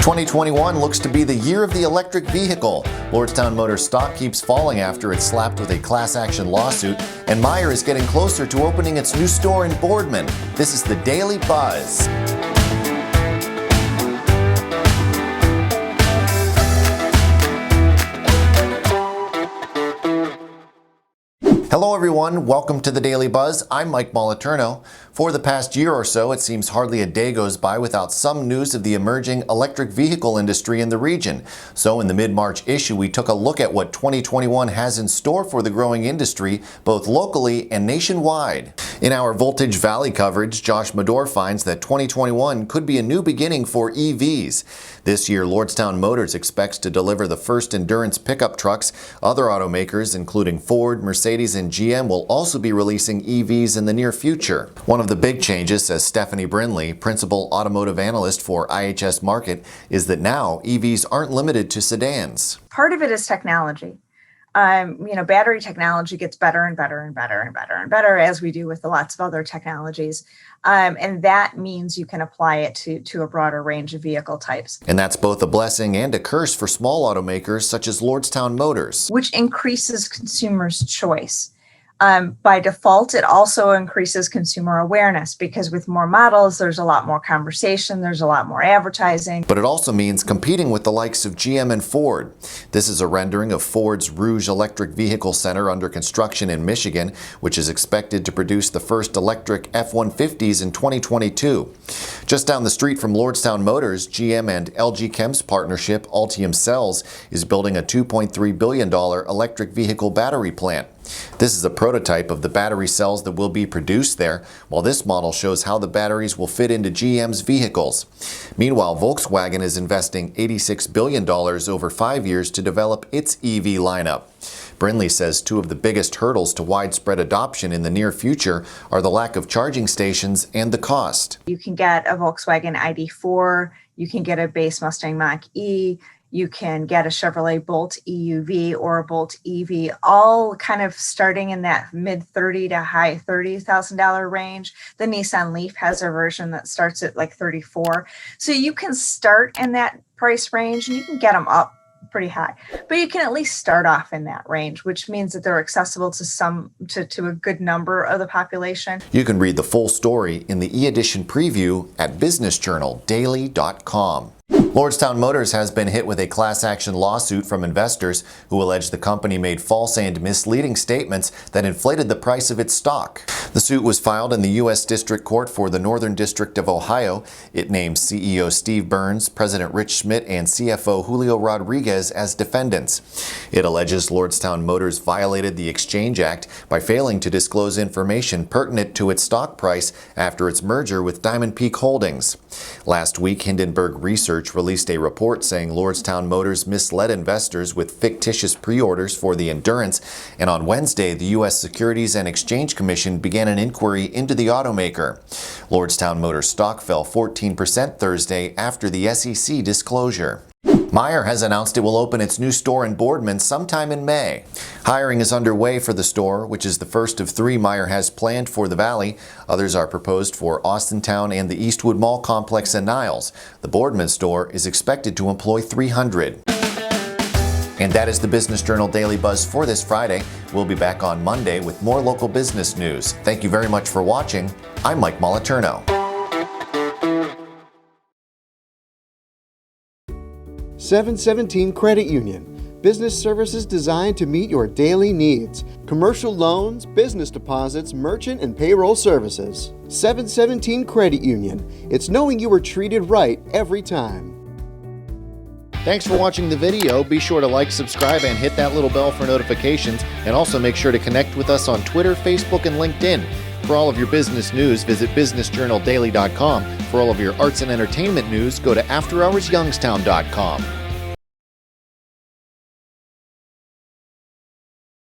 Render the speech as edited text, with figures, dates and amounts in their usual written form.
2021 looks to be the year of the electric vehicle. Lordstown Motors stock keeps falling after it's slapped with a class action lawsuit, and Meijer is getting closer to opening its new store in Boardman. This is the Daily Buzz. Hello everyone, welcome to the Daily Buzz. I'm Mike Moliterno. For the past year or so, it seems hardly a day goes by without some news of the emerging electric vehicle industry in the region. So in the mid-March issue, we took a look at what 2021 has in store for the growing industry, both locally and nationwide. In our Voltage Valley coverage, Josh Mador finds that 2021 could be a new beginning for EVs. This year, Lordstown Motors expects to deliver the first endurance pickup trucks. Other automakers, including Ford, Mercedes, and GM, will also be releasing EVs in the near future. One of the big changes, says Stephanie BRINLEY, principal automotive analyst for IHS Markit, is that now EVs aren't limited to sedans. Part of it is technology. Battery technology gets better and better and better and better and better, as we do with lots of other technologies. And that means you can apply it to a broader range of vehicle types. And that's both a blessing and a curse for small automakers such as Lordstown Motors, which increases consumers' choice. By default, it also increases consumer awareness because with more models, there's a lot more conversation, there's a lot more advertising. But it also means competing with the likes of GM and Ford. This is a rendering of Ford's Rouge Electric Vehicle Center under construction in Michigan, which is expected to produce the first electric F-150s in 2022. Just down the street from Lordstown Motors, GM and LG Chem's partnership, Ultium Cells, is building a $2.3 billion electric vehicle battery plant. This is a prototype of the battery cells that will be produced there, while this model shows how the batteries will fit into GM's vehicles. Meanwhile, Volkswagen is investing $86 billion over 5 years to develop its EV lineup. BRINLEY says two of the biggest hurdles to widespread adoption in the near future are the lack of charging stations and the cost. You can get a Volkswagen ID4, you can get a base Mustang Mach-E, you can get a Chevrolet Bolt EUV or a Bolt EV, all kind of starting in that mid $30,000 to high $30,000 range. The Nissan Leaf has a version that starts at like $34,000. So you can start in that price range and you can get them up pretty high, but you can at least start off in that range, which means that they're accessible to a good number of the population. You can read the full story in the e-edition preview at businessjournaldaily.com. Lordstown Motors has been hit with a class action lawsuit from investors who allege the company made false and misleading statements that inflated the price of its stock. The suit was filed in the U.S. District Court for the Northern District of Ohio. It names CEO Steve Burns, President Rich Schmidt, and CFO Julio Rodriguez as defendants. It alleges Lordstown Motors violated the Exchange Act by failing to disclose information pertinent to its stock price after its merger with Diamond Peak Holdings. Last week, Hindenburg Research released a report saying Lordstown Motors misled investors with fictitious pre-orders for the Endurance, and on Wednesday, the U.S. Securities and Exchange Commission began an inquiry into the automaker. Lordstown Motors stock fell 14% Thursday after the SEC disclosure. Meijer has announced it will open its new store in Boardman sometime in May. Hiring is underway for the store, which is the first of 3 Meijer has planned for the Valley. Others are proposed for Austintown and the Eastwood Mall Complex in Niles. The Boardman store is expected to employ 300. And that is the Business Journal Daily Buzz for this Friday. We'll be back on Monday with more local business news. Thank you very much for watching. I'm Mike Moliterno. 717 Credit Union. Business services designed to meet your daily needs. Commercial loans, business deposits, merchant and payroll services. 717 Credit Union. It's knowing you were treated right every time. Thanks for watching the video. Be sure to like, subscribe, and hit that little bell for notifications. And also make sure to connect with us on Twitter, Facebook, and LinkedIn. For all of your business news, visit businessjournaldaily.com. For all of your arts and entertainment news, go to afterhoursyoungstown.com.